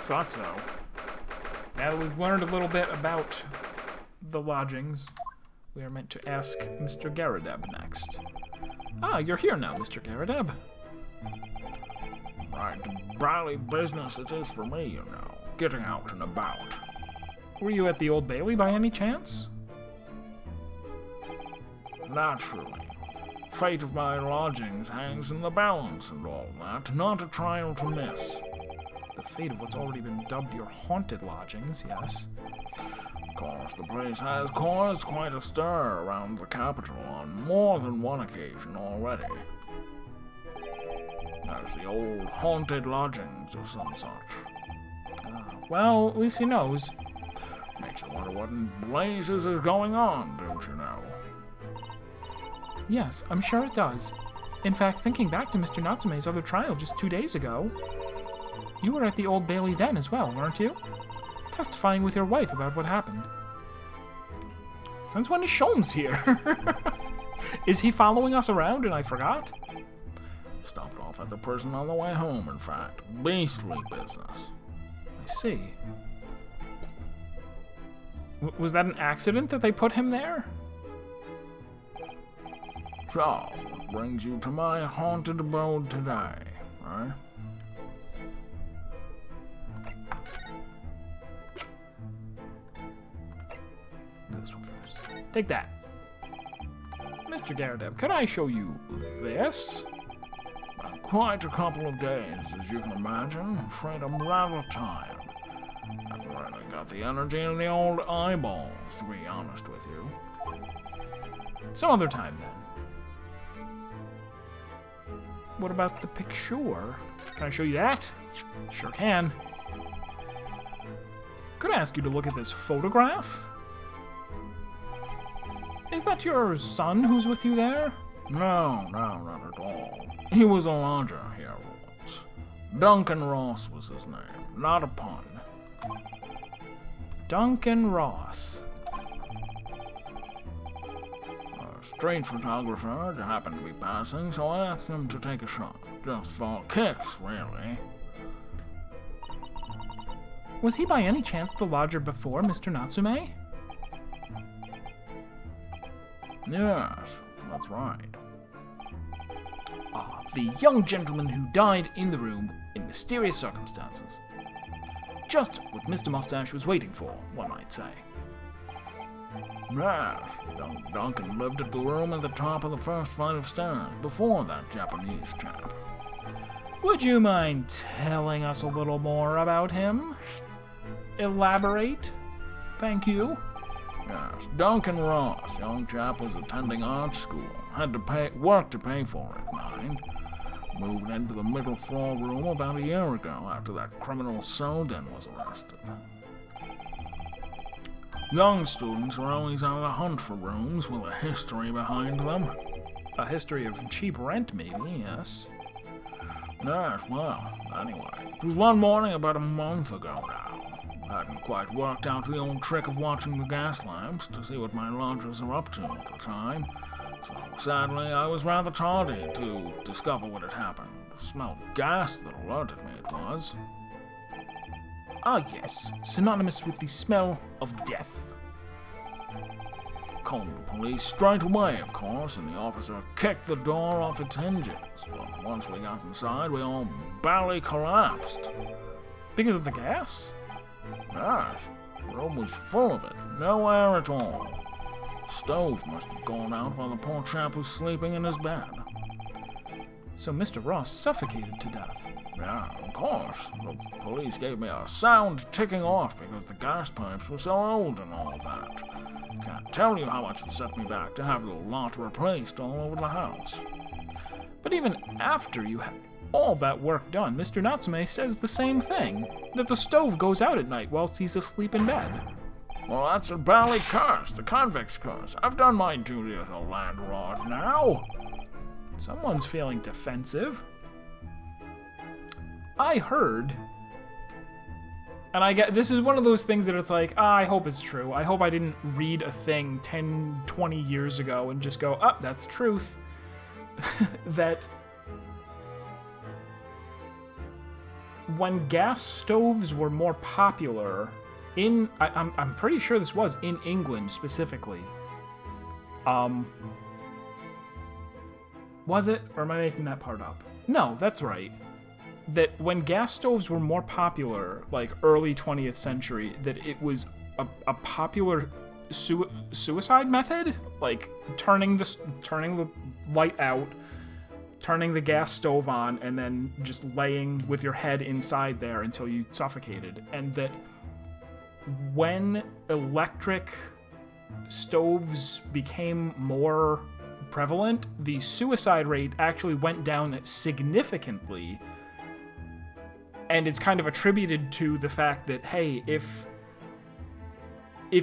Thought so. Now that we've learned a little bit about the lodgings, we are meant to ask Mr. Garadeb next. Ah, you're here now, Mr. Garadeb. Right, bally business it is for me, you know. Getting out and about. Were you at the Old Bailey by any chance? Naturally. Fate of my lodgings hangs in the balance and all that. Not a trial to miss. The fate of what's already been dubbed your haunted lodgings, yes. Of course, the place has caused quite a stir around the capital on more than one occasion already. There's the old haunted lodgings or some such. Well, at least he knows. Makes you wonder what in blazes is going on, don't you know? Yes, I'm sure it does. In fact, thinking back to Mr. Natsume's other trial just 2 days ago, you were at the Old Bailey then as well, weren't you? Testifying with your wife about what happened. Since when is Sholmes here? Is he following us around and I forgot? Stopped off at the prison on the way home, in fact. Beastly business. I see. Was that an accident that they put him there? So, what brings you to my haunted abode today, eh? This one first. Take that. Mr. Garadeb, could I show you this? Quite a couple of days, as you can imagine. Afraid I'm rather tired. I've really got the energy in the old eyeballs, to be honest with you. Some other time, then. What about the picture? Can I show you that? Sure can. Could I ask you to look at this photograph? Is that your son who's with you there? No, not at all. He was a lodger here once. Duncan Ross was his name, not a pun. Duncan Ross. A street photographer happened to be passing, so I asked him to take a shot. Just for kicks, really. Was he by any chance the lodger before Mr. Natsume? Yes, that's right. Ah, the young gentleman who died in the room in mysterious circumstances. Just what Mr. Mustache was waiting for, one might say. Yes, young Duncan lived at the room at the top of the first flight of stairs, before that Japanese chap. Would you mind telling us a little more about him? Elaborate? Thank you. Yes, Duncan Ross, young chap was attending art school. Had to work to pay for it, mind. Moved into the middle floor room about a year ago after that criminal Soden was arrested. Young students are always on the hunt for rooms with a history behind them. A history of cheap rent, maybe, yes. Yes, well, anyway, it was one morning about a month ago now. Hadn't quite worked out the old trick of watching the gas lamps to see what my lodgers are up to at the time. So, sadly, I was rather tardy to discover what had happened. The smell of gas that alerted me it was. Ah, yes, synonymous with the smell of death. Called the police straight away, of course, and the officer kicked the door off its hinges. But once we got inside, we all barely collapsed. Because of the gas? Yes, the room was full of it. No air at all. The stove must have gone out while the poor chap was sleeping in his bed. So Mr. Ross suffocated to death. Yeah, of course. The police gave me a sound ticking off because the gas pipes were so old and all that. Can't tell you how much it set me back to have the lot replaced all over the house. But even after you had all that work done, Mr. Natsume says the same thing, that the stove goes out at night whilst he's asleep in bed. Well, that's a bally curse, the convict's curse. I've done my duty as a landlord now. Someone's feeling defensive. I heard, and I get, this is one of those things that it's like, I hope it's true. I hope I didn't read a thing 10, 20 years ago and just go, oh, that's truth. That when gas stoves were more popular in... I'm pretty sure this was in England specifically. Was it? Or am I making that part up? No, that's right. That when gas stoves were more popular, like early 20th century, that it was a popular suicide method? Like turning the light out, turning the gas stove on, and then just laying with your head inside there until you suffocated. And that when electric stoves became more prevalent, the suicide rate actually went down significantly. And it's kind of attributed to the fact that, hey, if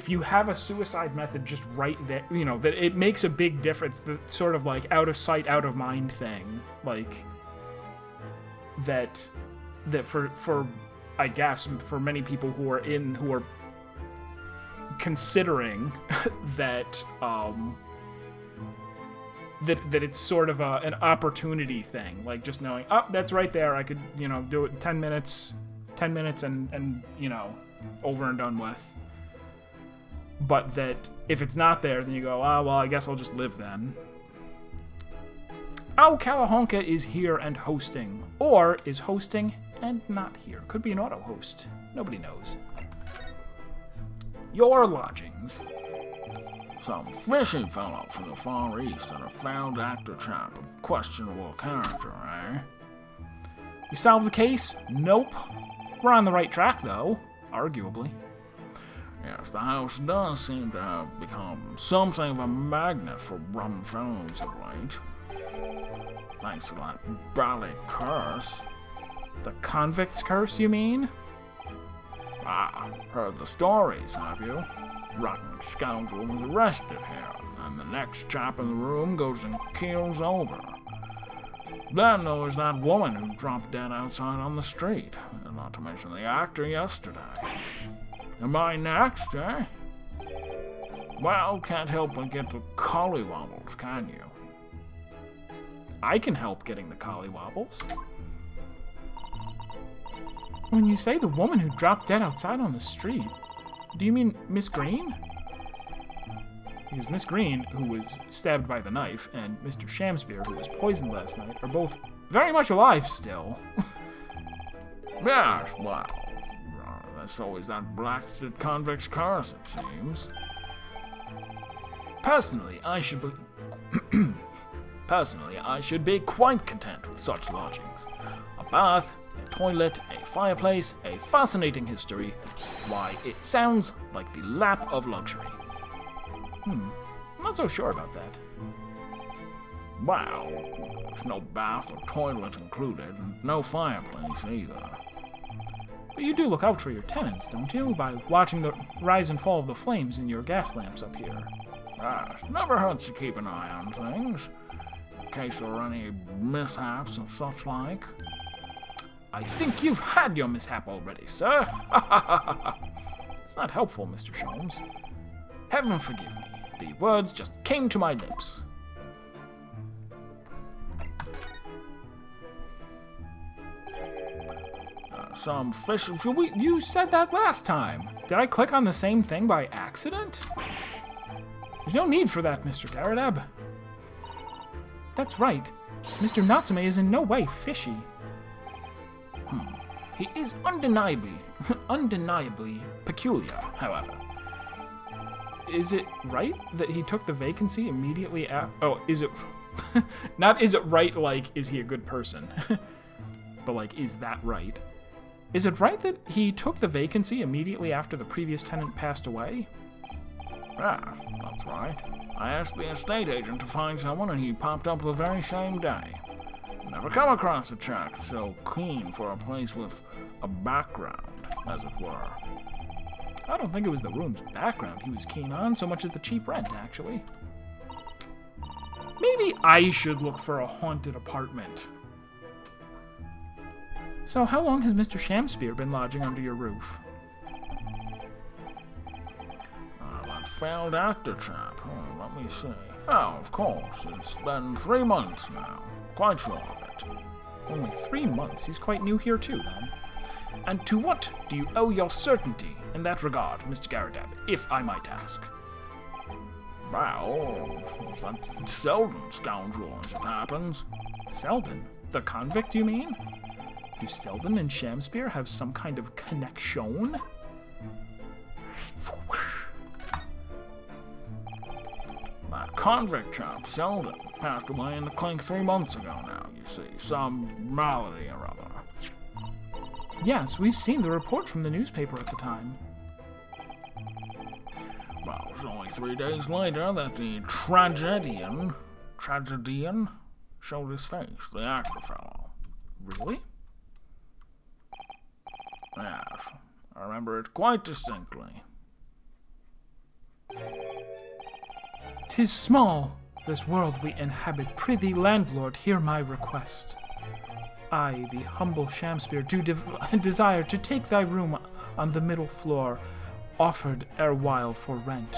you have a suicide method just right there, you know, that it makes a big difference, the sort of like out of sight, out of mind thing, like that for I guess for many people who are considering that that it's sort of an opportunity thing, like just knowing, oh, that's right there, I could, you know, do it in 10 minutes and you know, over and done with. But that if it's not there, then you go, well, I guess I'll just live then. Ow Callahonka is here and hosting, or is hosting and not here. Could be an auto host. Nobody knows. Your lodgings. Some fishy fellow from the Far East and a failed actor chap of questionable character, eh? We solved the case? Nope. We're on the right track, though. Arguably. Yes, the house does seem to have become something of a magnet for rum fellows of late. Thanks to that bally curse. The convict's curse, you mean? Ah, heard the stories, have you? Rotten scoundrel was arrested here, and the next chap in the room goes and keels over. Then there was that woman who dropped dead outside on the street, and not to mention the actor yesterday. Am I next, eh? Well, can't help but get the collywobbles, can you? I can help getting the collywobbles. When you say the woman who dropped dead outside on the street, do you mean Miss Green? Because Miss Green, who was stabbed by the knife, and Mr. Shamspear, who was poisoned last night, are both very much alive still. Yes, well, that's always that blasted convict's curse, it seems. Personally, I should be quite content with such lodgings. A bath, a toilet, a fireplace, a fascinating history. Why, it sounds like the lap of luxury. I'm not so sure about that. Well, there's no bath or toilet included, and no fireplace either. But you do look out for your tenants, don't you? By watching the rise and fall of the flames in your gas lamps up here. It never hurts to keep an eye on things, in case there are any mishaps and such like. I think you've had your mishap already, sir. It's not helpful, Mr. Sholmes. Heaven forgive me. The words just came to my lips. Some fish... You said that last time. Did I click on the same thing by accident? There's no need for that, Mr. Garadab. That's right. Mr. Natsume is in no way fishy. He is undeniably peculiar, however. Is it right that he took the vacancy immediately after... Oh, is it... Not is it right, like, is he a good person? But, like, is that right? Is it right that he took the vacancy immediately after the previous tenant passed away? Yeah, that's right. I asked the estate agent to find someone, and he popped up the very same day. Never come across a chap so keen for a place with a background, as it were. I don't think it was the room's background he was keen on, so much as the cheap rent, actually. Maybe I should look for a haunted apartment. So how long has Mr. Shamspear been lodging under your roof? That failed actor chap. Oh, let me see. Oh, of course. It's been 3 months now. Quite sure of it. Only 3 months? He's quite new here too, then. And to what do you owe your certainty in that regard, Mr. Garrideb, if I might ask? Well, that Selden scoundrel, as it happens. Selden? The convict, you mean? Do Selden and Shamspear have some kind of connection? That convict chap, Selden, passed away in the clink 3 months ago now, you see. Some malady or other. Yes, we've seen the report from the newspaper at the time. Well, it was only 3 days later that the tragedian showed his face, the actor fellow. Really? Yes, I remember it quite distinctly. 'Tis small, this world we inhabit. Prithee, landlord, hear my request. I, the humble Shamspear, do desire to take thy room on the middle floor, offered erewhile for rent.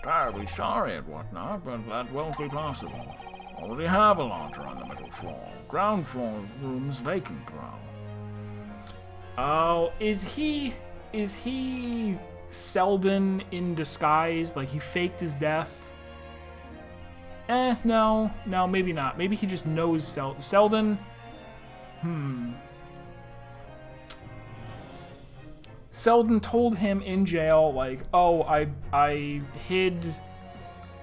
Terribly sorry and whatnot, but that won't be possible. Already have a lodger on the middle floor. Ground floor room's vacant, bro. Oh, is he Selden in disguise? Like he faked his death? No, maybe not. Maybe he just knows Selden. Selden told him in jail, like, oh, I hid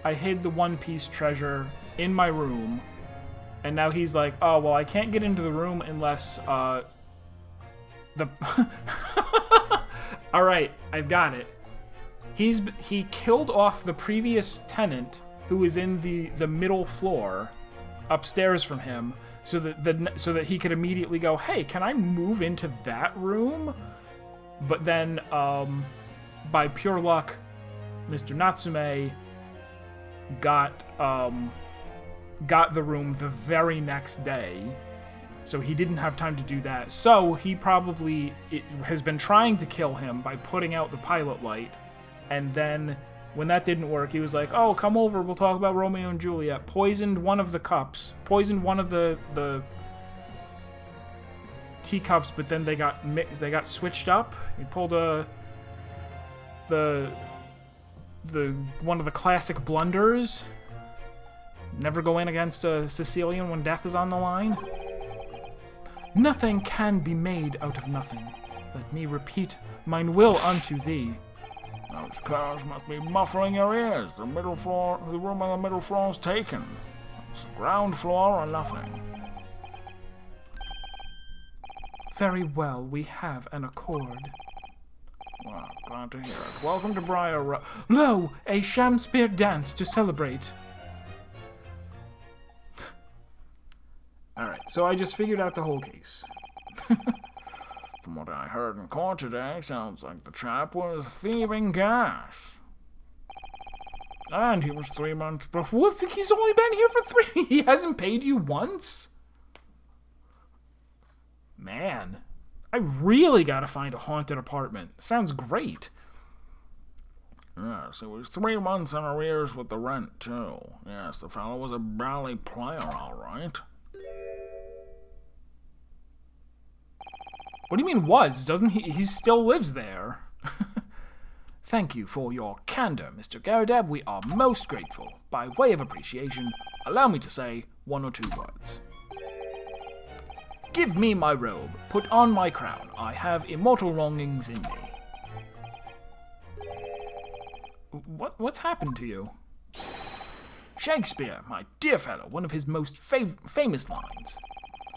the One Piece treasure in my room, and now he's like, oh, well, I can't get into the room unless the all right, I've got it. He killed off the previous tenant who was in the middle floor upstairs from him, so that he could immediately go, hey, can I move into that room? But then, by pure luck, Mr. Natsume got the room the very next day, so he didn't have time to do that. So he probably has been trying to kill him by putting out the pilot light, and then when that didn't work, he was like, oh, come over, we'll talk about Romeo and Juliet. Poisoned one of the cups, poisoned one of the teacups, but then they got mixed, they got switched up. He pulled the one of the classic blunders. Never go in against a Sicilian when death is on the line. Nothing can be made out of nothing. Let me repeat mine will unto thee. Those cars must be muffling your ears. The room on the middle floor is taken. It's the ground floor or nothing. Very well, we have an accord. Well, glad to hear it. Welcome to Briar Lo, a Shamspear dance to celebrate. Alright, so I just figured out the whole case. From what I heard in court today, sounds like the chap was thieving gas. And he was 3 months before. What? He's only been here for 3. He hasn't paid you once? Man, I really gotta find a haunted apartment. Sounds great. Yes, it was 3 months in arrears with the rent, too. Yes, the fellow was a bally player, all right. What do you mean was? Doesn't he? He still lives there. Thank you for your candor, Mr. Garrideb. We are most grateful. By way of appreciation, allow me to say 1 or 2 words. Give me my robe. Put on my crown. I have immortal longings in me. What's happened to you? Shakespeare, my dear fellow, one of his most famous lines.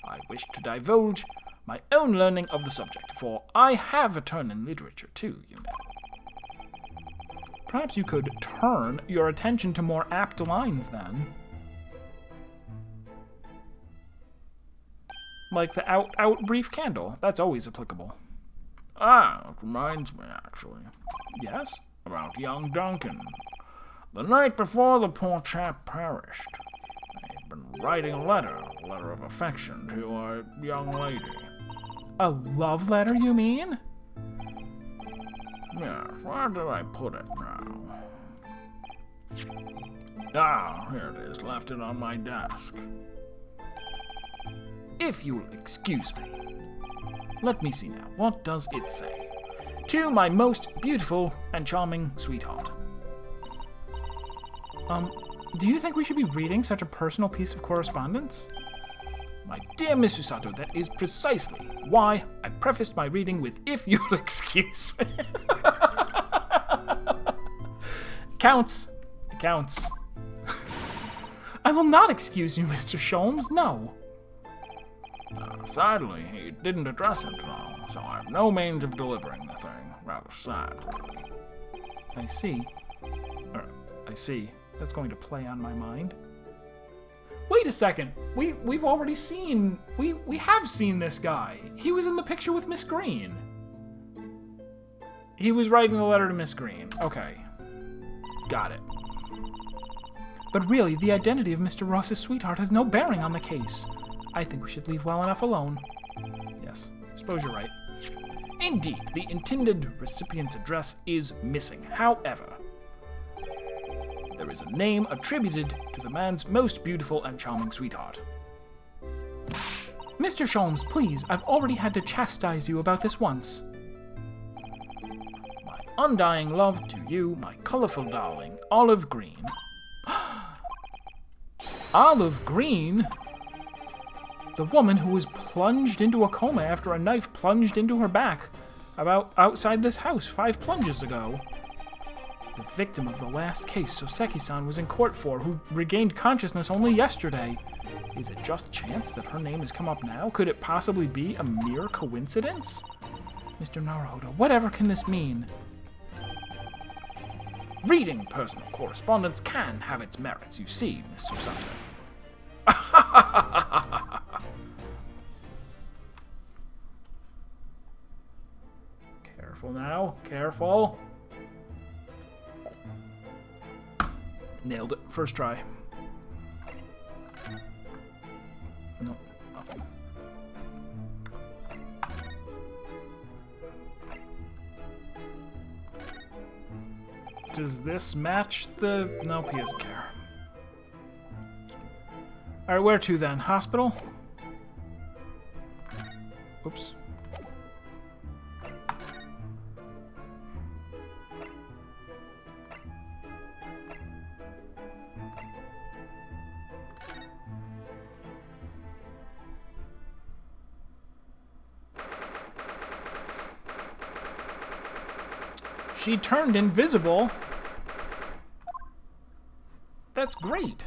I wish to divulge my own learning of the subject, for I have a turn in literature too, you know. Perhaps you could turn your attention to more apt lines, then. Like the out brief candle. That's always applicable. Ah, it reminds me, actually. Yes? About young Duncan. The night before the poor chap perished, he'd been writing a letter of affection to a young lady. A love letter, you mean? Yes, where did I put it now? Ah, here it is, left it on my desk. If you'll excuse me. Let me see now. What does it say? To my most beautiful and charming sweetheart. Do you think we should be reading such a personal piece of correspondence? My dear Miss Usato, that is precisely why I prefaced my reading with, if you'll excuse me. Counts. It counts. I will not excuse you, Mr. Sholmes, no. Sadly, he didn't address it at all, so I have no means of delivering the thing. Rather sad, really. I see. I see. That's going to play on my mind. Wait a second. We've already seen... We have seen this guy. He was in the picture with Miss Green. He was writing the letter to Miss Green. Okay. Got it. But really, the identity of Mr. Ross's sweetheart has no bearing on the case. I think we should leave well enough alone. Yes, suppose you're right. Indeed, the intended recipient's address is missing. However, there is a name attributed to the man's most beautiful and charming sweetheart. Mr. Sholmes, please, I've already had to chastise you about this once. My undying love to you, my colorful darling, Olive Green. Olive Green? The woman who was plunged into a coma after a knife plunged into her back about outside this house 5 plunges ago. The victim of the last case Soseki-san was in court for, who regained consciousness only yesterday. Is it just chance that her name has come up now? Could it possibly be a mere coincidence? Mr. Naruhodo, whatever can this mean? Reading personal correspondence can have its merits, you see, Miss Susato. Careful now, careful. Nailed it, first try. Nope, nothing. Does this match the... Nope, he doesn't care. Alright, where to then? Hospital? Oops. She turned invisible. That's great.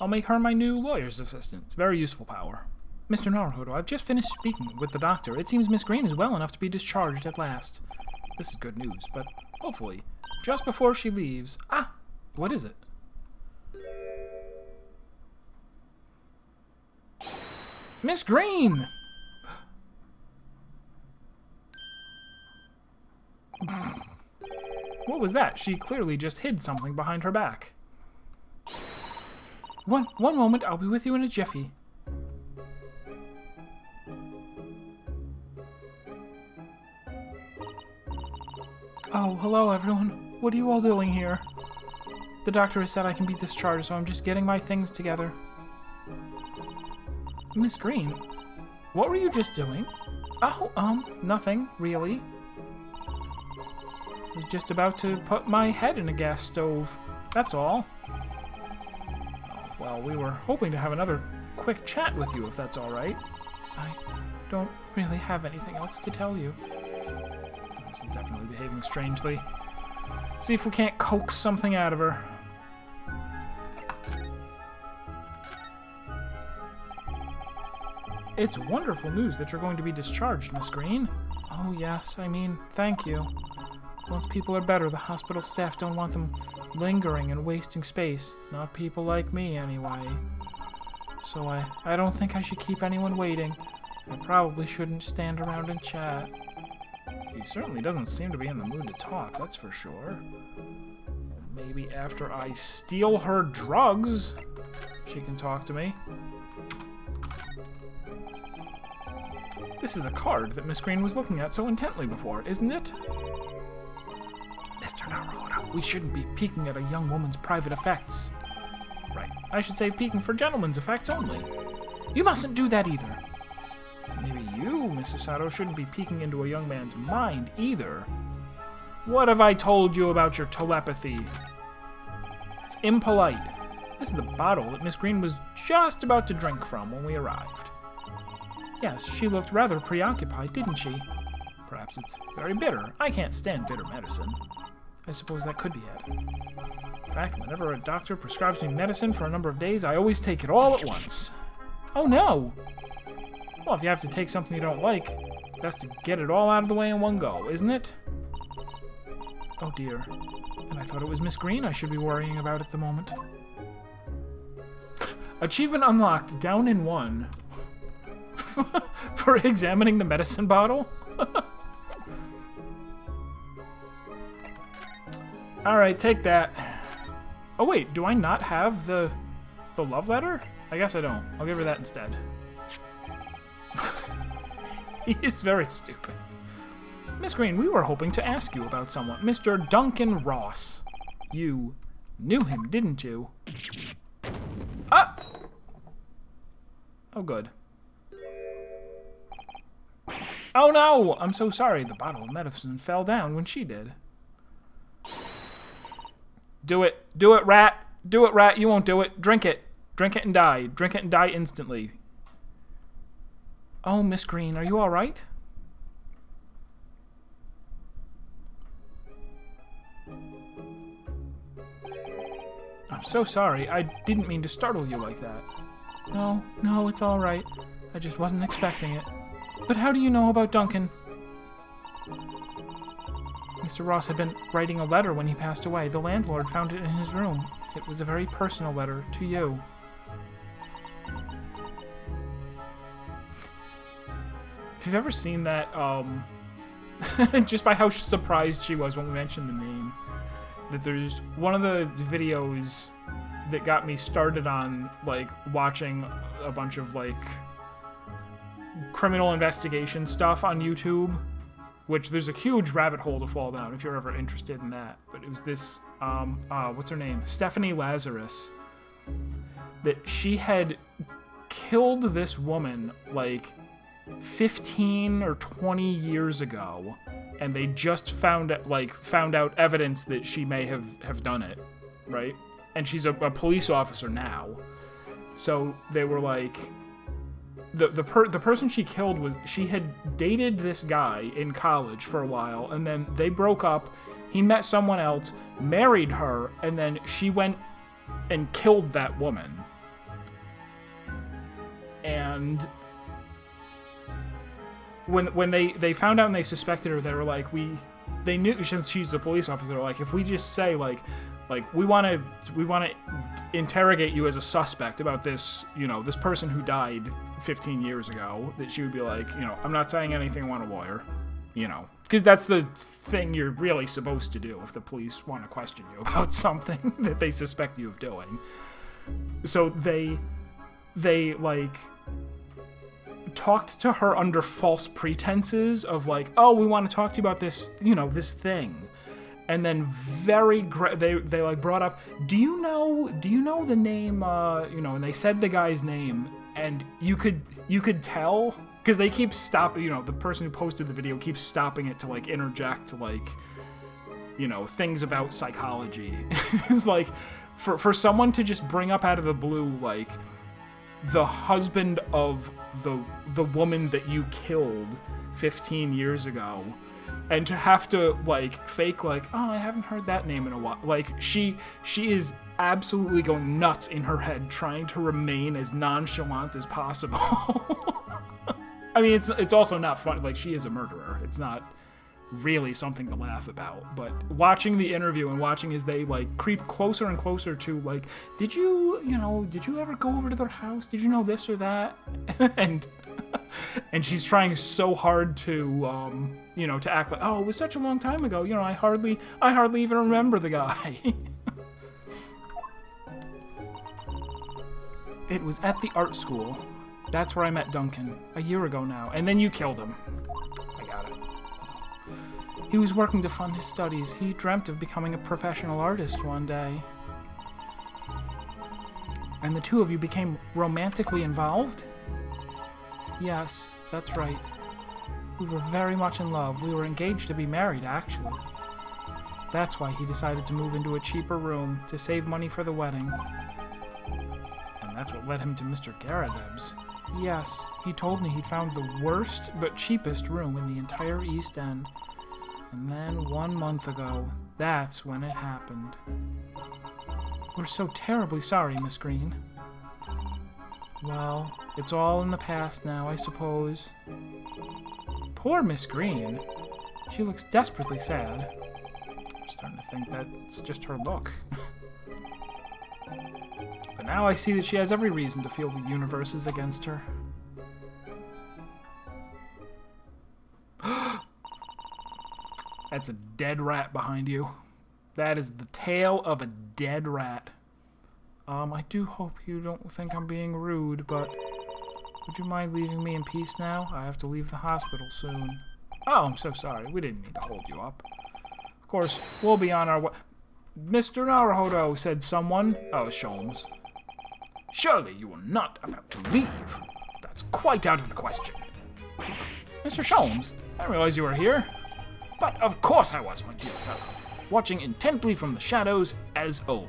I'll make her my new lawyer's assistant. It's very useful power. Mr. Naruhodo, I've just finished speaking with the doctor. It seems Miss Green is well enough to be discharged at last. This is good news, but hopefully, just before she leaves... Ah! What is it? Miss Green! What was that? She clearly just hid something behind her back. One moment, I'll be with you in a jiffy. Oh, hello everyone. What are you all doing here? The doctor has said I can be discharged, so I'm just getting my things together. Miss Green, what were you just doing? Oh, nothing, really. I was just about to put my head in a gas stove. That's all. Well, we were hoping to have another quick chat with you, if that's all right. I don't really have anything else to tell you. She's definitely behaving strangely. See if we can't coax something out of her. It's wonderful news that you're going to be discharged, Miss Green. Oh, yes, I mean, thank you. Once people are better, the hospital staff don't want them lingering and wasting space. Not people like me, anyway. So I don't think I should keep anyone waiting. I probably shouldn't stand around and chat. He certainly doesn't seem to be in the mood to talk, that's for sure. Maybe after I steal her drugs, she can talk to me. This is the card that Miss Green was looking at so intently before, isn't it? Mr. Naruhodo, we shouldn't be peeking at a young woman's private effects. Right, I should say peeking for gentlemen's effects only. You mustn't do that either. Maybe you, Mr. Sato, shouldn't be peeking into a young man's mind either. What have I told you about your telepathy? It's impolite. This is the bottle that Miss Green was just about to drink from when we arrived. Yes, she looked rather preoccupied, didn't she? Perhaps it's very bitter. I can't stand bitter medicine. I suppose that could be it. In fact, whenever a doctor prescribes me medicine for a number of days, I always take it all at once. Oh no! Well, if you have to take something you don't like, best to get it all out of the way in one go, isn't it? Oh dear. And I thought it was Miss Green I should be worrying about at the moment. Achievement unlocked, down in 1. For examining the medicine bottle? Alright, take that. Oh wait, do I not have the love letter? I guess I don't. I'll give her that instead. He is very stupid. Miss Green, we were hoping to ask you about someone. Mr. Duncan Ross. You knew him, didn't you? Ah! Oh, good. Oh no! I'm so sorry. The bottle of medicine fell down when she did. Do it. Do it, rat. Do it, rat. You won't do it. Drink it. Drink it and die. Drink it and die instantly. Oh, Miss Green, are you all right? I'm so sorry. I didn't mean to startle you like that. No, it's all right. I just wasn't expecting it. But how do you know about Duncan? Mr. Ross had been writing a letter when he passed away. The landlord found it in his room. It was a very personal letter to you. If you've ever seen that, just by how surprised she was when we mentioned the name, that there's one of the videos that got me started on, like, watching a bunch of, like, criminal investigation stuff on YouTube, which there's a huge rabbit hole to fall down if you're ever interested in that. But it was this, what's her name? Stephanie Lazarus. That she had killed this woman, like, 15 or 20 years ago, and they just found out evidence that she may have done it, right? And she's a police officer now. So they were like, the person she killed she had dated this guy in college for a while, and then they broke up. He met someone else, married her, and then she went and killed that woman. And when they found out and they suspected her, they were like, they knew, since she's a police officer, like, if we just say like we want to interrogate you as a suspect about this, this person who died 15 years ago, that she would be like, I'm not saying anything, I want a lawyer, because that's the thing you're really supposed to do if the police want to question you about something that they suspect you of doing. So they like talked to her under false pretenses of like, oh, we want to talk to you about this, this thing. And then they like brought up, do you know the name, and they said the guy's name, and you could tell, because they keep stopping, the person who posted the video keeps stopping it to like interject like, things about psychology. It's like, for someone to just bring up out of the blue, like, the husband of the woman that you killed 15 years ago, and to have to like fake like, oh, I haven't heard that name in a while. Like, she is absolutely going nuts in her head, trying to remain as nonchalant as possible. I mean, it's also not funny. Like, she is a murderer. It's not really something to laugh about. But watching the interview and watching as they like creep closer and closer to like, did you ever go over to their house? Did you know this or that? and she's trying so hard to to act like, oh, it was such a long time ago. I hardly even remember the guy. It was at the art school. That's where I met Duncan a year ago now. And then you killed him. I got it. He was working to fund his studies. He dreamt of becoming a professional artist one day. And the two of you became romantically involved? Yes. that's right. We were very much in love. We were engaged to be married, actually. That's why he decided to move into a cheaper room to save money for the wedding. And that's what led him to Mr. Garradeb's. Yes, he told me he'd found the worst but cheapest room in the entire East End. And then 1 month ago, that's when it happened. We're so terribly sorry, Miss Green. Well, it's all in the past now, I suppose. Poor Miss Green. She looks desperately sad. I'm starting to think that's just her look. But now I see that she has every reason to feel the universe is against her. That's a dead rat behind you. That is the tail of a dead rat. I do hope you don't think I'm being rude, but would you mind leaving me in peace now? I have to leave the hospital soon. Oh, I'm so sorry. We didn't mean to hold you up. Of course, we'll be on our way. Mr. Naruhodo, said someone. Oh, Sholmes. Surely you are not about to leave. That's quite out of the question. Mr. Sholmes, I didn't realize you were here. But of course I was, my dear fellow. Watching intently from the shadows, as always.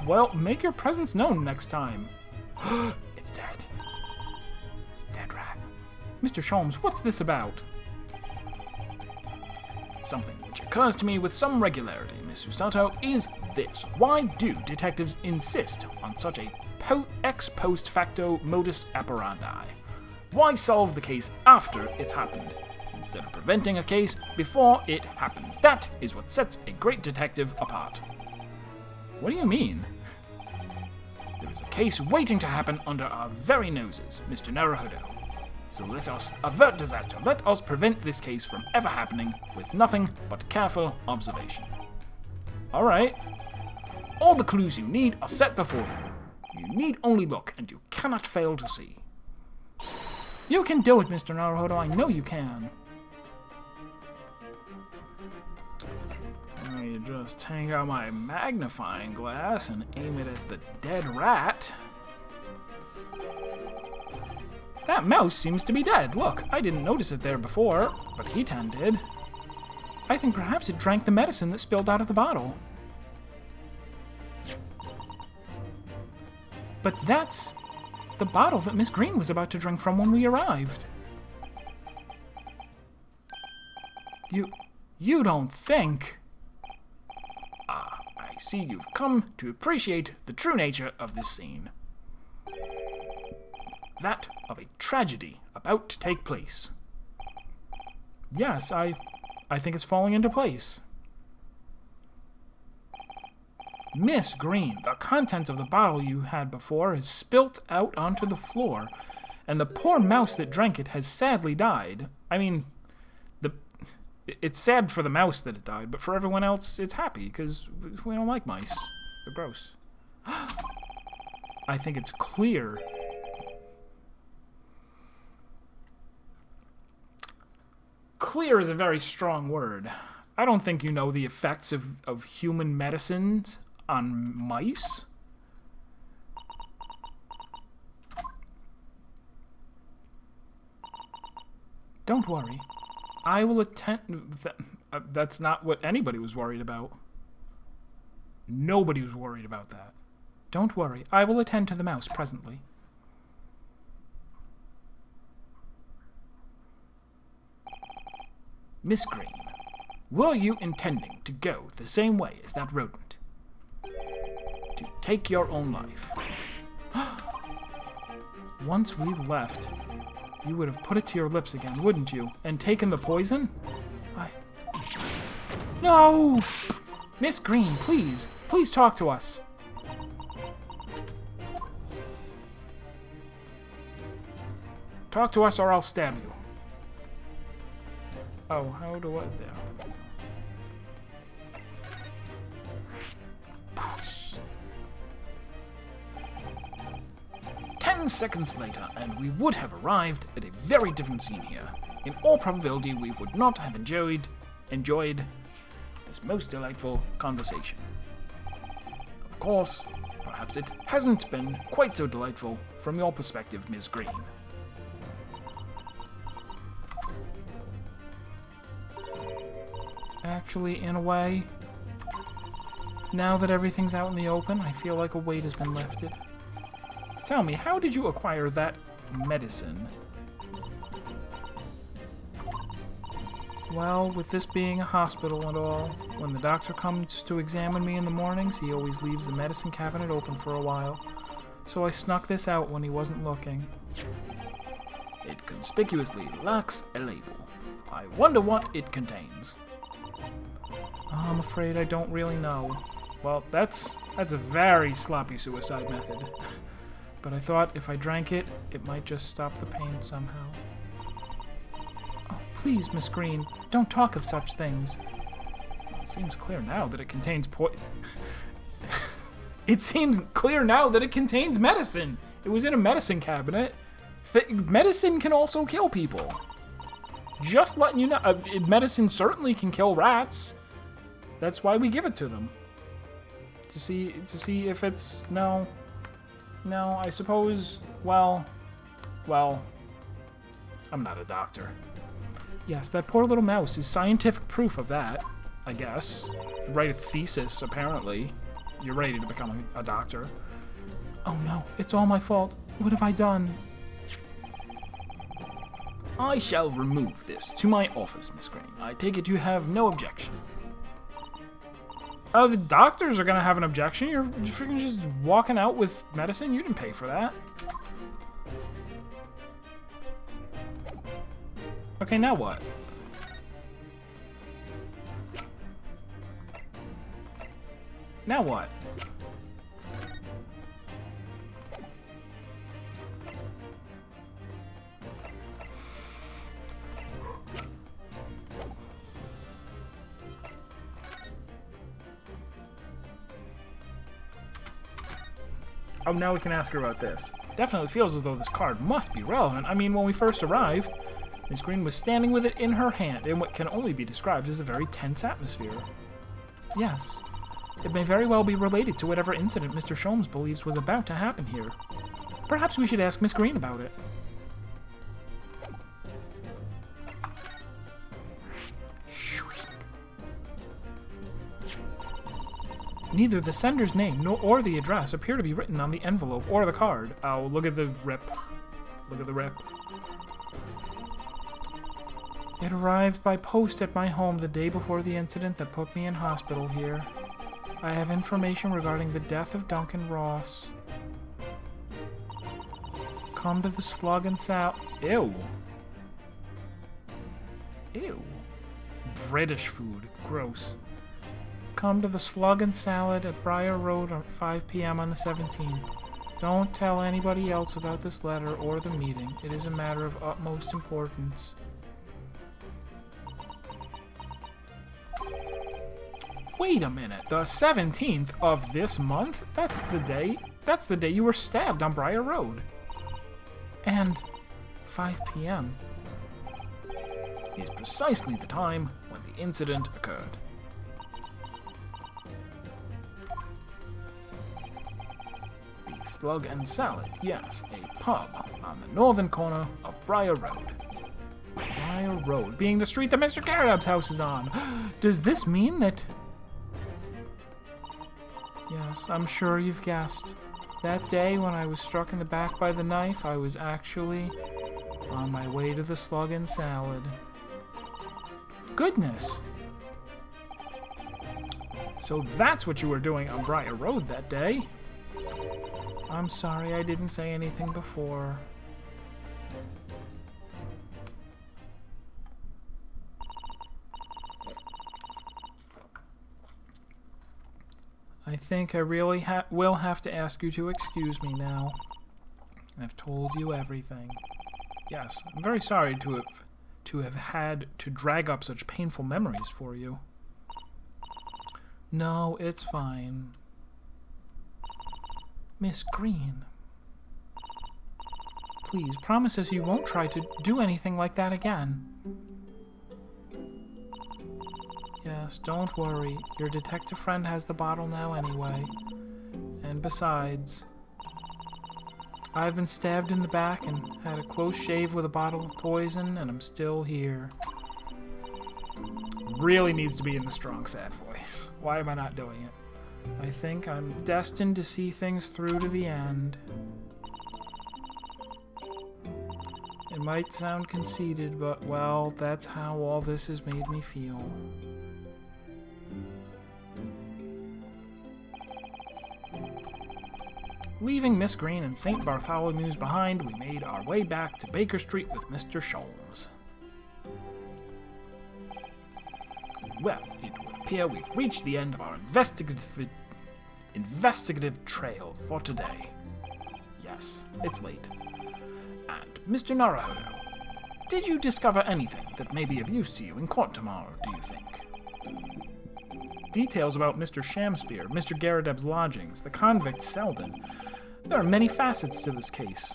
Well, make your presence known next time. It's dead. It's a dead rat. Mr. Sholmes, what's this about? Something which occurs to me with some regularity, Miss Usato, is this. Why do detectives insist on such a ex post facto modus operandi? Why solve the case after it's happened, instead of preventing a case before it happens? That is what sets a great detective apart. What do you mean? There is a case waiting to happen under our very noses, Mr. Naruhodo. So let us avert disaster. Let us prevent this case from ever happening with nothing but careful observation. Alright. All the clues you need are set before you. You need only look, and you cannot fail to see. You can do it, Mr. Naruhodo. I know you can. Let me just take out my magnifying glass and aim it at the dead rat. That mouse seems to be dead. Look, I didn't notice it there before, but Hitan did. I think perhaps it drank the medicine that spilled out of the bottle. But that's the bottle that Miss Green was about to drink from when we arrived. You don't think... Ah, I see you've come to appreciate the true nature of this scene. That of a tragedy about to take place. Yes, I think it's falling into place. Miss Green, the contents of the bottle you had before is spilt out onto the floor, and the poor mouse that drank it has sadly died. I mean, it's sad for the mouse that it died, but for everyone else, it's happy, because we don't like mice. They're gross. I think it's clear. Clear is a very strong word. I don't think you know the effects of human medicines on mice. Don't worry. I will attend... That's not what anybody was worried about. Nobody was worried about that. Don't worry. I will attend to the mouse presently. Miss Green, were you intending to go the same way as that rodent? To take your own life? Once we left, you would have put it to your lips again, wouldn't you? And taken the poison? No! Miss Green, please. Please talk to us. Talk to us or I'll stab you. Oh, how do I... There. 10 seconds later, and we would have arrived at a very different scene here. In all probability, we would not have enjoyed this most delightful conversation. Of course, perhaps it hasn't been quite so delightful from your perspective, Ms. Green. actually, in a way. Now that everything's out in the open, I feel like a weight has been lifted. Tell me, how did you acquire that medicine? Well, with this being a hospital and all, when the doctor comes to examine me in the mornings, he always leaves the medicine cabinet open for a while. So I snuck this out when he wasn't looking. It conspicuously lacks a label. I wonder what it contains. I'm afraid I don't really know. Well, that's a very sloppy suicide method. But I thought if I drank it, it might just stop the pain somehow. Oh, please, Miss Green, don't talk of such things. It seems clear now that it contains It seems clear now that it contains medicine. It was in a medicine cabinet. Medicine can also kill people. Just letting you know, medicine certainly can kill rats. That's why we give it to them. To see if it's no, I suppose. Well, I'm not a doctor. Yes, that poor little mouse is scientific proof of that. I guess. You write a thesis, apparently. You're ready to become a doctor. Oh no, it's all my fault. What have I done? I shall remove this to my office, Miss Green. I take it you have no objection. Oh, the doctors are gonna have an objection? You're freaking just walking out with medicine? You didn't pay for that. Okay, now what? Now what? Oh, now we can ask her about this. Definitely feels as though this card must be relevant. I mean, when we first arrived, Miss Green was standing with it in her hand in what can only be described as a very tense atmosphere. Yes. It may very well be related to whatever incident Mr. Sholmes believes was about to happen here. Perhaps we should ask Miss Green about it. Neither the sender's name nor the address appear to be written on the envelope or the card. Oh, look at the rip. Look at the rip. It arrived by post at my home the day before the incident that put me in hospital here. I have information regarding the death of Duncan Ross. Come to the Slug and Sal... Ew. Ew. British food. Gross. Come to the Slug and Salad at Briar Road at 5 p.m. on the 17th. Don't tell anybody else about this letter or the meeting. It is a matter of utmost importance. Wait a minute. The 17th of this month? That's the day you were stabbed on Briar Road. And 5 p.m. is precisely the time when the incident occurred. The Slug and Salad, yes, a pub on the northern corner of Briar Road. Briar Road, being the street that Mr. Garab's house is on. Does this mean that... Yes, I'm sure you've guessed. That day when I was struck in the back by the knife, I was actually on my way to the Slug and Salad. Goodness! So that's what you were doing on Briar Road that day. I'm sorry I didn't say anything before. I think I really will have to ask you to excuse me now. I've told you everything. Yes, I'm very sorry to have had to drag up such painful memories for you. No, it's fine. Miss Green. Please, promise us you won't try to do anything like that again. Yes, don't worry. Your detective friend has the bottle now anyway. And besides, I've been stabbed in the back and had a close shave with a bottle of poison, and I'm still here. really needs to be in the strong, sad voice. Why am I not doing it? I think I'm destined to see things through to the end. It might sound conceited, but, well, that's how all this has made me feel. Leaving Miss Green and St. Bartholomew's behind, we made our way back to Baker Street with Mr. Sholmes. Well, it would appear we've reached the end of our investigative trail for today. Yes, it's late. And, Mr. Naruhodo, did you discover anything that may be of use to you in court tomorrow, do you think? Details about Mr. Shamspear, Mr. Garrideb's lodgings, the convict Selden. There are many facets to this case,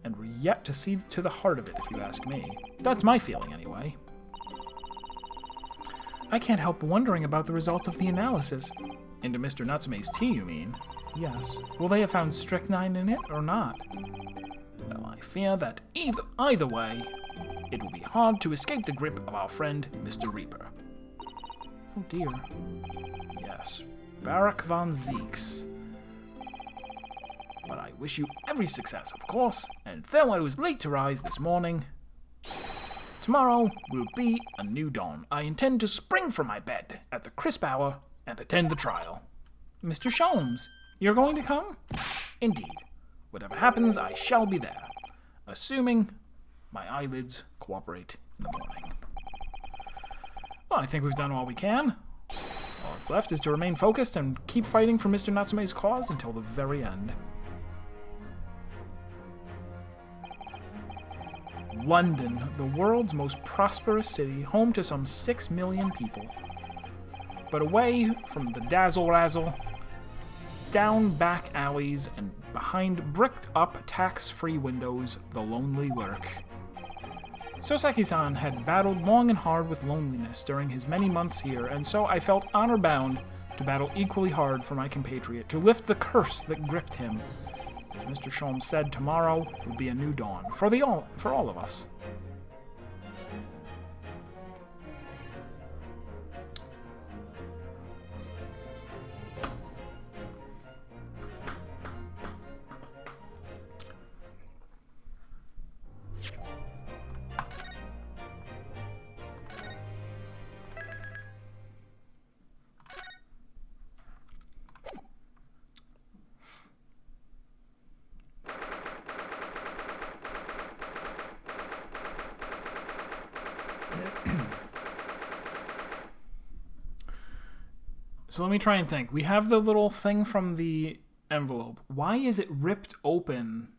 and we're yet to see to the heart of it, if you ask me. That's my feeling, anyway. I can't help wondering about the results of the analysis. Into Mr. Natsume's tea, you mean? Yes. Will they have found strychnine in it, or not? Well, I fear that either way, it will be hard to escape the grip of our friend, Mr. Reaper. Oh dear. Yes, Barak von Zeeks. But I wish you every success, of course, and though I was late to rise this morning, tomorrow will be a new dawn. I intend to spring from my bed at the crisp hour and attend the trial. Mr. Sholmes, you're going to come? Indeed. Whatever happens, I shall be there, assuming my eyelids cooperate in the morning. Well, I think we've done all we can. All that's left is to remain focused and keep fighting for Mr. Natsume's cause until the very end. London, the world's most prosperous city, home to some 6 million people. But away from the dazzle-razzle, down back alleys and behind bricked-up tax-free windows, the lonely lurk. Soseki-san had battled long and hard with loneliness during his many months here, and so I felt honor-bound to battle equally hard for my compatriot, to lift the curse that gripped him. As Mr. Sholmes said, tomorrow would be a new dawn for all of us. So let me try and think. We have the little thing from the envelope. Why is it ripped open?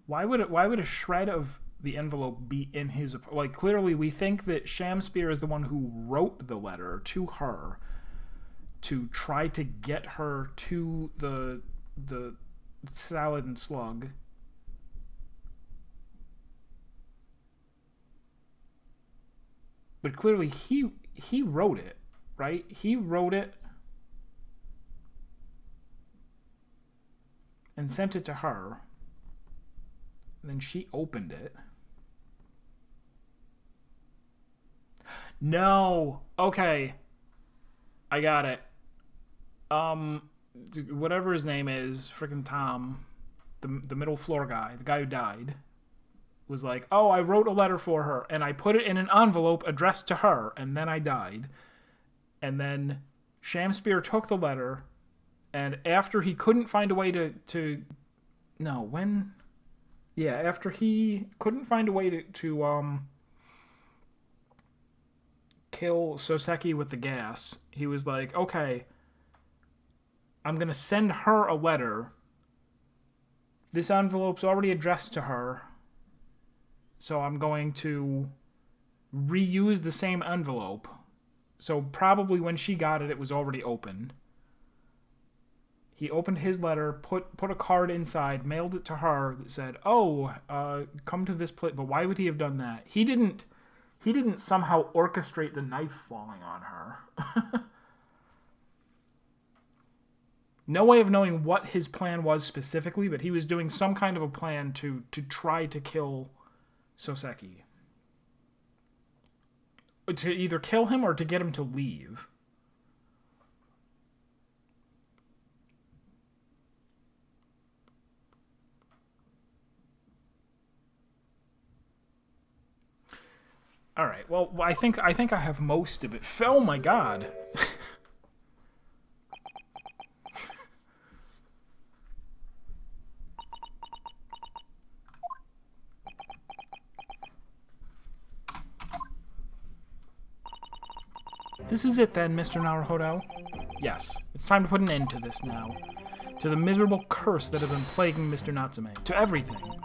Why would a shred of the envelope be in his... Like, clearly we think that Shamspear is the one who wrote the letter to her to try to get her to the Salad and Slug. But clearly he wrote it. Right? He wrote it and sent it to her. And then she opened it. No. Okay. I got it. Whatever his name is, freaking Tom, the middle floor guy, the guy who died, was like, oh, I wrote a letter for her, and I put it in an envelope addressed to her, and then I died. And then Shamspear took the letter, and after he couldn't find a way after he couldn't find a way to kill Soseki with the gas, he was like, okay, I'm going to send her a letter. This envelope's already addressed to her, so I'm going to reuse the same envelope. So probably when she got it, it was already open. He opened his letter, put a card inside, mailed it to her that said, "Oh, come to this place." But why would he have done that? He didn't somehow orchestrate the knife falling on her. No way of knowing what his plan was specifically, but he was doing some kind of a plan to try to kill Soseki. to either kill him or to get him to leave. All right. Well, I think I have most of it. Oh my god. This is it then, Mr. Naruhodo? Yes, it's time to put an end to this now. To the miserable curse that has been plaguing Mr. Natsume. To everything.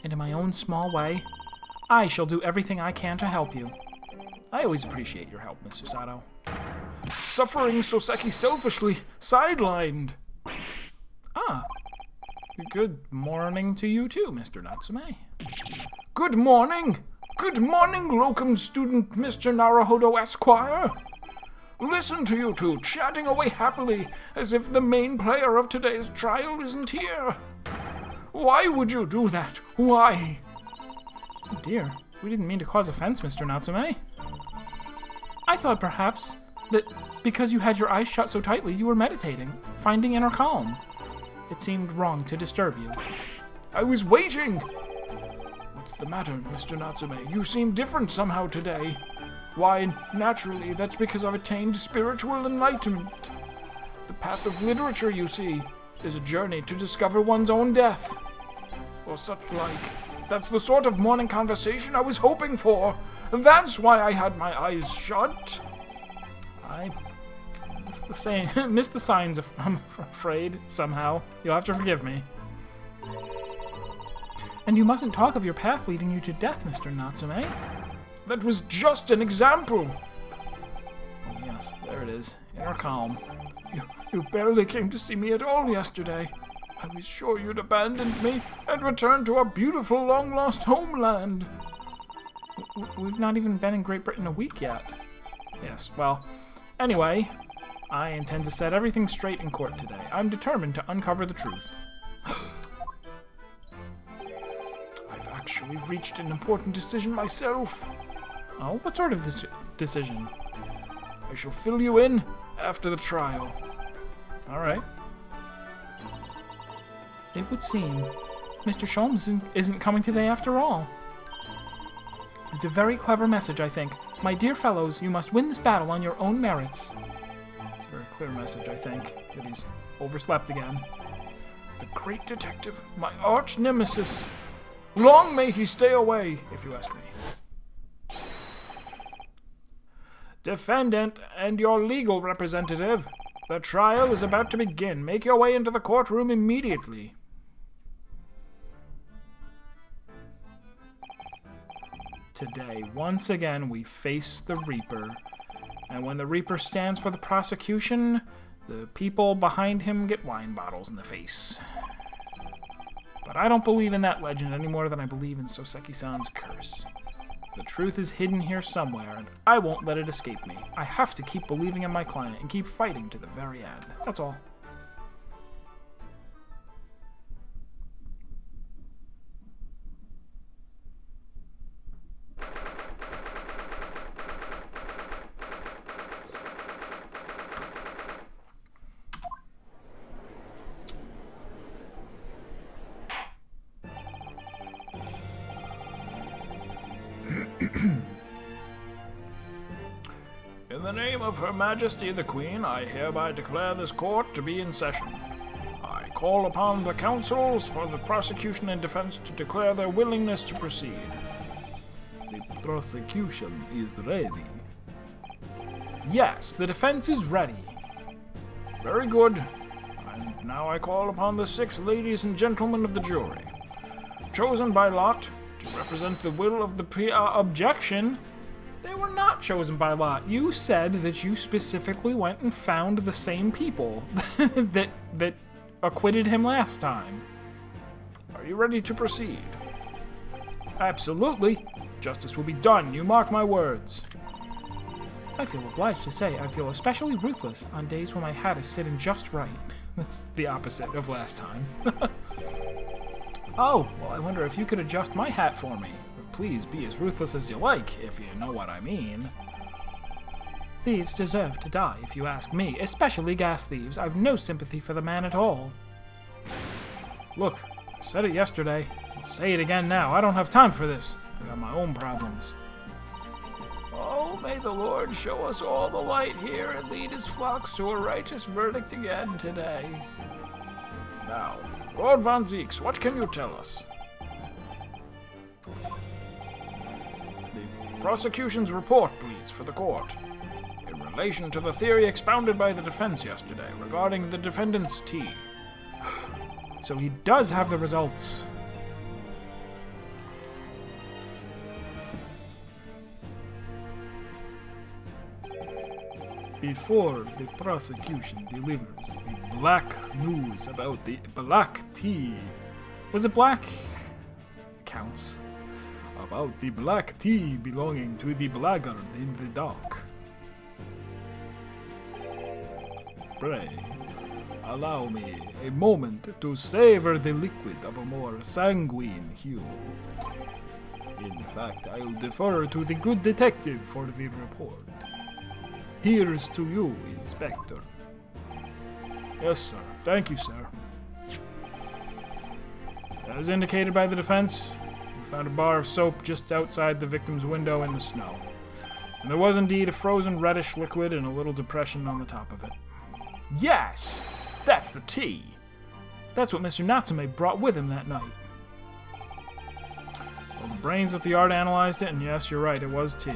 And in my own small way, I shall do everything I can to help you. I always appreciate your help, Mr. Sato. Suffering Soseki selfishly, sidelined. Ah. Good morning to you too, Mr. Natsume. Good morning! Good morning, locum student Mr. Naruhodo Esquire! Listen to you two chatting away happily as if the main player of today's trial isn't here. Why would you do that? Why? Oh dear, we didn't mean to cause offense, Mr. Natsume. I thought perhaps that because you had your eyes shut so tightly, you were meditating, finding inner calm. It seemed wrong to disturb you. I was waiting! What's the matter, Mr. Natsume? You seem different somehow today. Why, naturally, that's because I've attained spiritual enlightenment. The path of literature, you see, is a journey to discover one's own death. Or such like. That's the sort of morning conversation I was hoping for. That's why I had my eyes shut. I missed the signs, I'm afraid, somehow. You'll have to forgive me. And you mustn't talk of your path leading you to death, Mr. Natsume. That was just an example. Oh, yes, there it is. Inner calm. You barely came to see me at all yesterday. I was sure you'd abandoned me and returned to our beautiful long-lost homeland. We've not even been in Great Britain a week yet. Yes, well, anyway, I intend to set everything straight in court today. I'm determined to uncover the truth. I've actually reached an important decision myself. Oh, what sort of decision? I shall fill you in after the trial. All right. It would seem Mr. Sholmes isn't coming today after all. It's a very clever message, I think. My dear fellows, you must win this battle on your own merits. It's a very clear message, I think, that he's overslept again. The great detective, my arch nemesis. Long may he stay away, if you ask me. Defendant and your legal representative, the trial is about to begin. Make your way into the courtroom immediately. Today, once again, we face the Reaper. And when the Reaper stands for the prosecution, the people behind him get wine bottles in the face. But I don't believe in that legend any more than I believe in Soseki-san's curse. The truth is hidden here somewhere, and I won't let it escape me. I have to keep believing in my client and keep fighting to the very end. That's all. In the name of Her Majesty the Queen, I hereby declare this court to be in session. I call upon the counsels for the prosecution and defense to declare their willingness to proceed. The prosecution is ready. Yes, the defense is ready. Very good. And now I call upon the 6 ladies and gentlemen of the jury, chosen by lot to represent the will of the objection. They were not chosen by lot. You said that you specifically went and found the same people that acquitted him last time. Are you ready to proceed? Absolutely. Justice will be done. You mark my words. I feel obliged to say I feel especially ruthless on days when my hat is sitting just right. That's the opposite of last time. Oh, well, I wonder if you could adjust my hat for me. Please be as ruthless as you like, if you know what I mean. Thieves deserve to die, if you ask me. Especially gas thieves. I've no sympathy for the man at all. Look, I said it yesterday. I'll say it again now. I don't have time for this. I got my own problems. Oh, may the Lord show us all the light here and lead his flocks to a righteous verdict again today. Now, Lord Von Zieks, what can you tell us? The prosecution's report, please, for the court. In relation to the theory expounded by the defense yesterday regarding the defendant's tea. So he does have the results. Before the prosecution delivers the black news about the black tea. Was it black? It counts. About the black tea belonging to the blackguard in the dock. Pray, allow me a moment to savor the liquid of a more sanguine hue. In fact, I'll defer to the good detective for the report. Here's to you, Inspector. Yes, sir. Thank you, sir. As indicated by the defense, we found a bar of soap just outside the victim's window in the snow. And there was indeed a frozen reddish liquid and a little depression on the top of it. Yes! That's the tea! That's what Mr. Natsume brought with him that night. Well, the brains at the yard analyzed it, and yes, you're right, it was tea.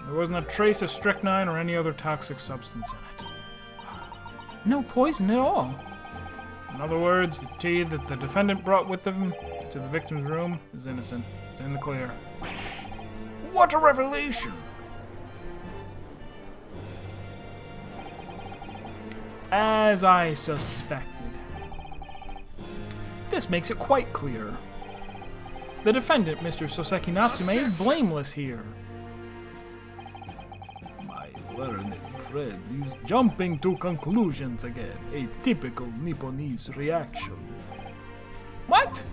There wasn't a trace of strychnine or any other toxic substance in it. No poison at all. In other words, the tea that the defendant brought with him to the victim's room is innocent. It's in the clear. What a revelation! As I suspected. This makes it quite clear. The defendant, Mr. Soseki Natsume, is blameless here. My learned friend is jumping to conclusions again. A typical Nipponese reaction. What?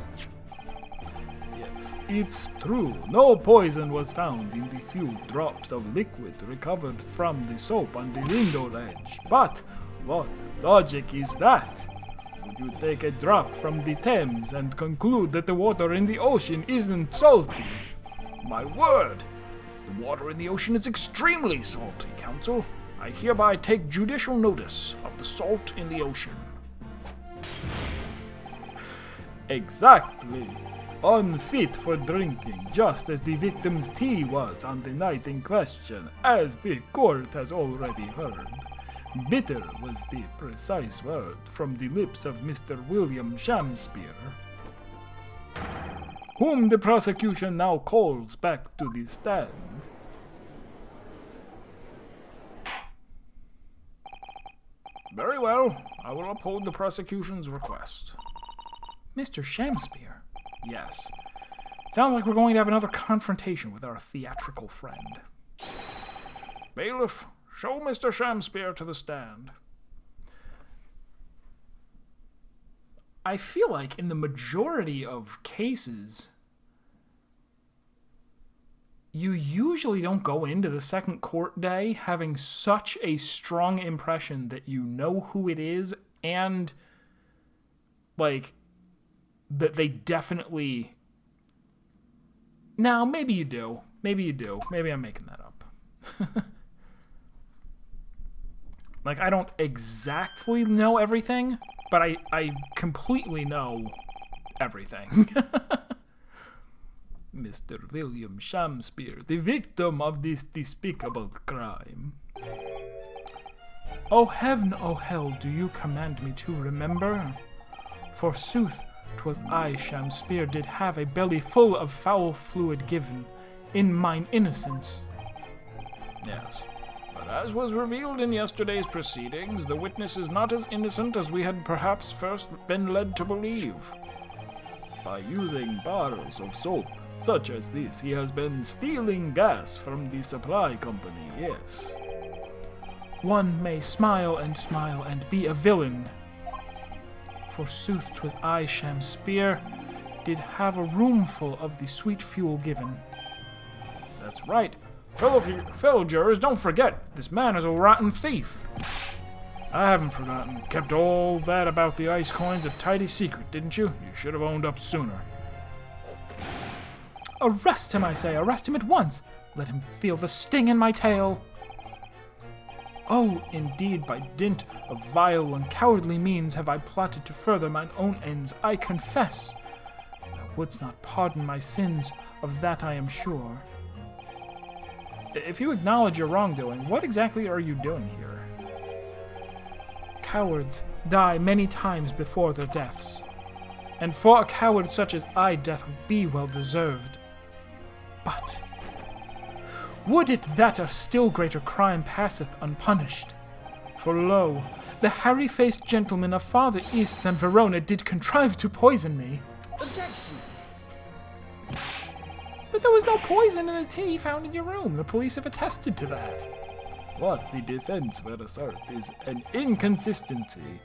Yes, it's true. No poison was found in the few drops of liquid recovered from the soap on the window ledge. But what logic is that? Would you take a drop from the Thames and conclude that the water in the ocean isn't salty? My word! The water in the ocean is extremely salty, Counsel. I hereby take judicial notice of the salt in the ocean. Exactly. Unfit for drinking, just as the victim's tea was on the night in question, as the court has already heard. Bitter was the precise word from the lips of Mr. William Shamspeare, whom the prosecution now calls back to the stand. Very well. I will uphold the prosecution's request. Mr. Shamspeare? Yes. Sounds like we're going to have another confrontation with our theatrical friend. Bailiff, show Mr. Shamspeare to the stand. I feel like in the majority of cases, you usually don't go into the second court day having such a strong impression that you know who it is and, like, that they definitely... Now, maybe you do. Maybe you do. Maybe I'm making that up. Like, I don't exactly know everything, but I completely know everything. Mr. William Shamspeare, the victim of this despicable crime. O heaven, O hell, do you command me to remember? Forsooth, 'twas I, Shamspeare, did have a belly full of foul fluid given, in mine innocence. Yes. But as was revealed in yesterday's proceedings, the witness is not as innocent as we had perhaps first been led to believe. By using barrels of soap such as this, he has been stealing gas from the supply company, yes. One may smile and be a villain. Forsooth, 'twas I, Shamspeare, did have a roomful of the sweet fuel given. That's right. Fellow jurors, don't forget, this man is a rotten thief. I haven't forgotten. Kept all that about the ice coins a tidy secret, didn't you? You should have owned up sooner. Arrest him, I say. Arrest him at once. Let him feel the sting in my tail. Oh, indeed, by dint of vile and cowardly means have I plotted to further mine own ends, I confess. Thou wouldst not pardon my sins, of that I am sure. If you acknowledge your wrongdoing, what exactly are you doing here? Cowards die many times before their deaths, and for a coward such as I, death would be well deserved. But would it that a still greater crime passeth unpunished? For lo, the hairy-faced gentleman of farther east than Verona did contrive to poison me. Objection! But there was no poison in the tea found in your room. The police have attested to that. What the defense will assert is an inconsistency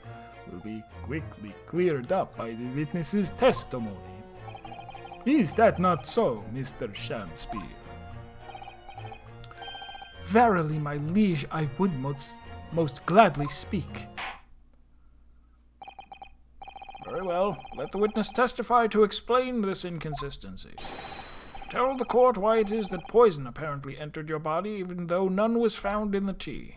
will be quickly cleared up by the witness's testimony. Is that not so, Mr. Shamspeare? Verily, my liege, I would most gladly speak. Very well. Let the witness testify to explain this inconsistency. Tell the court why it is that poison apparently entered your body even though none was found in the tea.